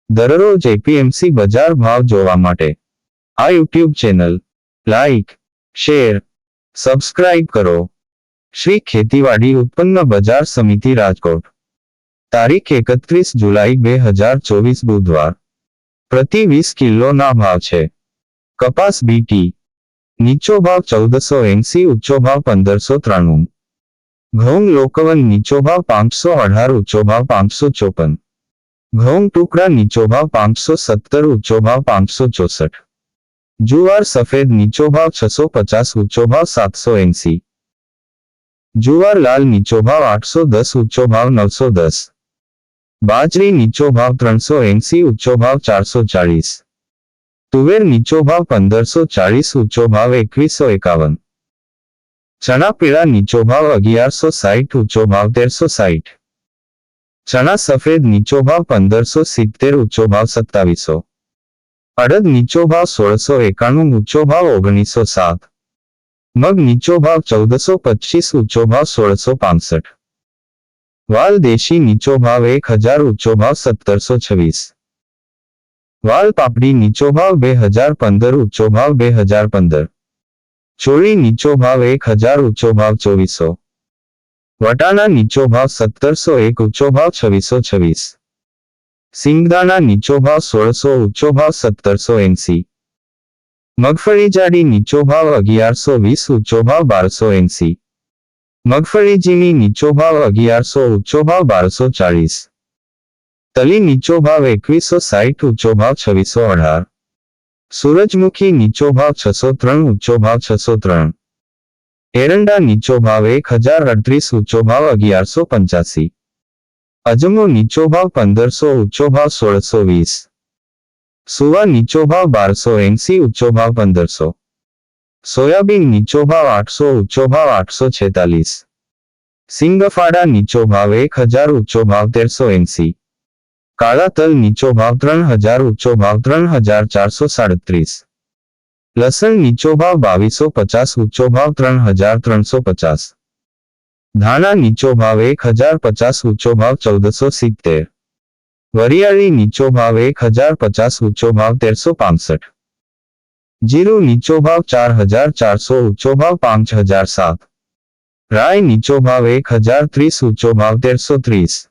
દરરોજ એપીએમસી બજાર ભાવ જોવા માટે આ YouTube channel like, share, subscribe કરો. શ્રી ખેતીવાડી ઉત્પન્ન બજાર સમિતિ રાજકોટ. તારીખ 31 જુલાઈ 2024 બુધવાર. પ્રતિ 20 કિલોના ભાવ છે. કપાસ બીટી નીચો ભાવ 1480, ઊંચો ભાવ 1593. ઘઉં લોકવન નીચો ભાવ 518, ઊંચો ભાવ 554. ઘઉં ટુકડા નીચો ભાવ 517, ઊંચો ભાવ 564. જુવાર સફેદ નીચો ભાવ 650, ઊંચો ભાવ 780. જુવાર લાલ નીચો ભાવ 810, ઊંચો ભાવ 910. બાજરી નીચો ભાવ 380, ઊંચો ભાવ 440. તુવેર નીચો ભાવ 1540, ઊંચો ભાવ 2151. ચણા પીળા નીચો ભાવ 1160, ઊંચો ભાવ 1360. ચણા સફેદ નીચો ભાવ 1570, ઊંચો ભાવ 2700. અડદ નીચો ભાવ 1691, ઊંચો ભાવ 1907. મગ નીચો ભાવ 1425, ઊંચો ભાવ 1665. વાલ દેશી નીચો ભાવ 1000, ઊંચો ભાવ 1726. વાલ પાપડી નીચો ભાવ 2015, ઊંચો ભાવ 2015. ચોળી નીચો ભાવ 1000, ઊંચો ભાવ 2400. વટાણા નીચો ભાવ 1701, ઊંચો ભાવ 2626. સિંગદાણા નીચો ભાવ 1600, ઊંચો ભાવ 1780. મગફળી જાડી નીચો ભાવ 1120, ઊંચો ભાવ 1280. મગફળી ઝીણી નીચો ભાવ 1100, ઊંચો ભાવ 1240. તલી નીચો ભાવ 2160, ઊંચો ભાવ 2618. સૂરજમુખી નીચો ભાવ 603, ઊંચો ભાવ 603. એરંડા નીચો ભાવ 1038, ઊંચો ભાવ 1185. અજમો નીચો ભાવ 1500, ઊંચો ભાવ 1620. સુવા નીચો ભાવ 1280, ઊંચો ભાવ 1500. સોયાબીન નીચો ભાવ 800, ઊંચો ભાવ 846. સિંગફાડા નીચો ભાવ 1000, ઊંચો ભાવ 1380. કાળા તલ નીચો ભાવ 3000, ઊંચો ભાવ 3437. લસણ નીચો ભાવ 2250, ઊંચો ભાવ 3350. ધાણા નીચો ભાવ 1050, ઊંચો ભાવ 1470. વરિયાળી નીચો ભાવ 1050, ઊંચો ભાવ 1365. જીરું નીચો ભાવ 4400, ઊંચો ભાવ 5007. રાઈ નીચો ભાવ 1030, ઊંચો ભાવ 1330.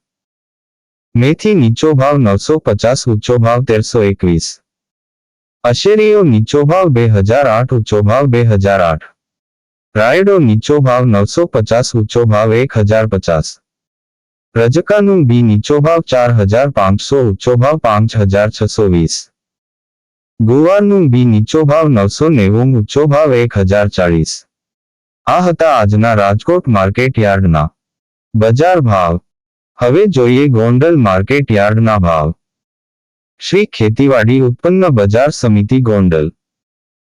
મેથી નીચો ભાવ 950, ઊંચો ભાવ 1321. અશેરીઓ નીચો ભાવ 2008, ઊંચો ભાવ 2008. રાયડો નીચો ભાવ 950, ઊંચો ભાવ 1050. રજકાનું બી નીચો ભાવ 4500, ઊંચો ભાવ 5620. ગુવારનું બી નીચો ભાવ 990, ઊંચો ભાવ 1040. આ હતા આજના રાજકોટ માર્કેટ યાર્ડના બજાર ભાવ. હવે જોઈએ ગોંડલ માર્કેટ યાર્ડના ભાવ. શ્રી ખેતીવાડી ઉત્પન્ન બજાર સમિતિ ગોંડલ.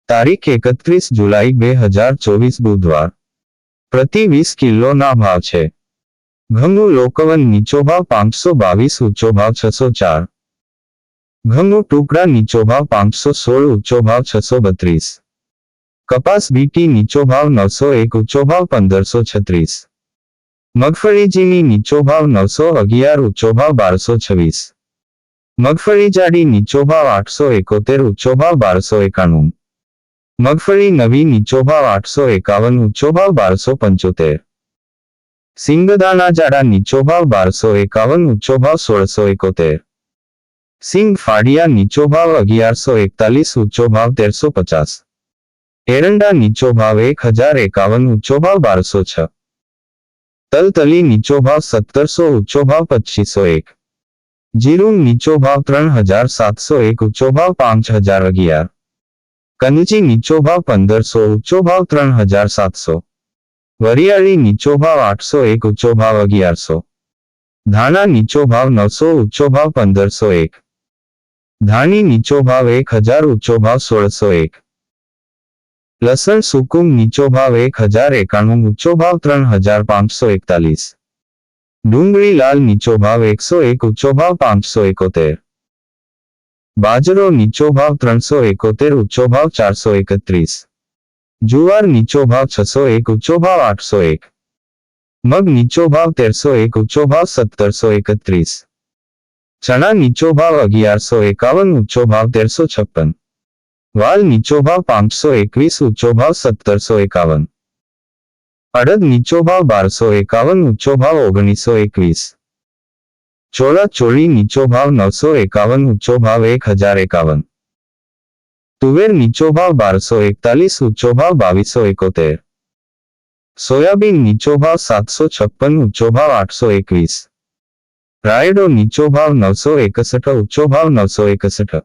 તારીખ 31 જુલાઈ 2024 બુધવાર. પ્રતિ 20 કિલોના ભાવ છે. ઘઉં લોકવન નીચો ભાવ 522, ઊંચો ભાવ 604. ઘઉં ટુકડા નીચો ભાવ 516, ઊંચો ભાવ 632. કપાસ બીટી નીચો ભાવ 901, ઊંચો ભાવ 1536. મગફળી ઝીણી નીચો ભાવ 911, ઊંચો ભાવ 1226. મગફળી જાડી નીચો ભાવ 871, ઊંચો ભાવ 1291. મગફળી નવી નીચો ભાવ 851, ઊંચો ભાવ 1275. સિંગદાણા જાડા નીચો ભાવ 1251, ઊંચો ભાવ 1671. સિંગ ફાડિયા નીચો ભાવ 1141, ઊંચો ભાવ 1350. એરંડા નીચો ભાવ 1051, ઊંચો ભાવ 1206. તલતલી નીચો ભાવ 1700, ઊંચો ભાવ 2501. જીરું નીચો ભાવ 3701, ઊંચો ભાવ 5011. કનજી નીચો ભાવ 1500, ઊંચો ભાવ 3700. વરિયાળી નીચો ભાવ 801, ઊંચો ભાવ 1100. ધાણા નીચો ભાવ 900, ઊંચો ભાવ 1501. ધાણી નીચો ભાવ 1000, ઊંચો ભાવ 1601. લસણ સુકુમ નીચો ભાવ 1091, ઊંચો ભાવ 3541. ડુંગળી લાલ નીચો ભાવ 101, ઊંચો ભાવ 571. બાજરો નીચો ભાવ 371, ઊંચો ભાવ 431. જુવાર નીચો ભાવ 601, ઊંચો ભાવ 801. મગ નીચો ભાવ 1301, ઊંચો ભાવ 1731. ચણા નીચો ભાવ 1151, ઊંચો ભાવ 1356. વાલ નીચો ભાવ 521, ઊંચો ભાવ 1751. અડદ નીચો ભાવ 1251, ઊંચો ભાવ 1921. ચોળા ચોળી નીચો ભાવ 951, ઊંચો ભાવ 1051. તુવેર નીચો ભાવ 1241, ઊંચો ભાવ 2271. સોયાબીન નીચો ભાવ 756, ઊંચો ભાવ 821. રાયડો નીચો ભાવ 961, ઊંચો ભાવ 961.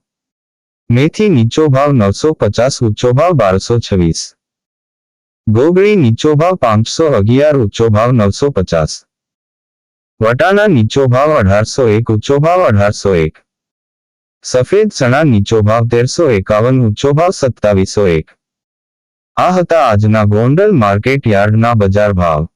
મેથી નીચો ભાવ 950, ઊંચો ભાવ 1226. ગોગળી નીચો ભાવ 511, ઊંચો ભાવ 950. વટાણા નીચો ભાવ 1801, ઊંચો ભાવ 1801. સફેદ ચણા નીચો ભાવ 1351, ઊંચો ભાવ 2701. આ હતા આજના ગોંડલ માર્કેટ યાર્ડના બજાર ભાવ.